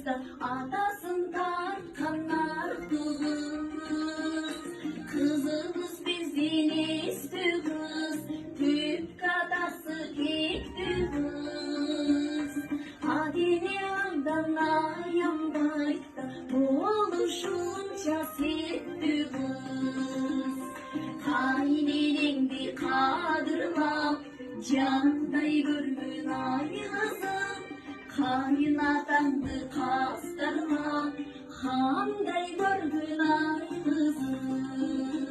da atasın tartkanlar kız. Kızımız bizim isti kız, tüp kadası gitti kız. Adini aldana yanbayda, oluşunca sitti kız. Kaynelindi kadırlap, canday görmün ay kızım. Kaynatandı kastarlap, handay görgün ay kızım.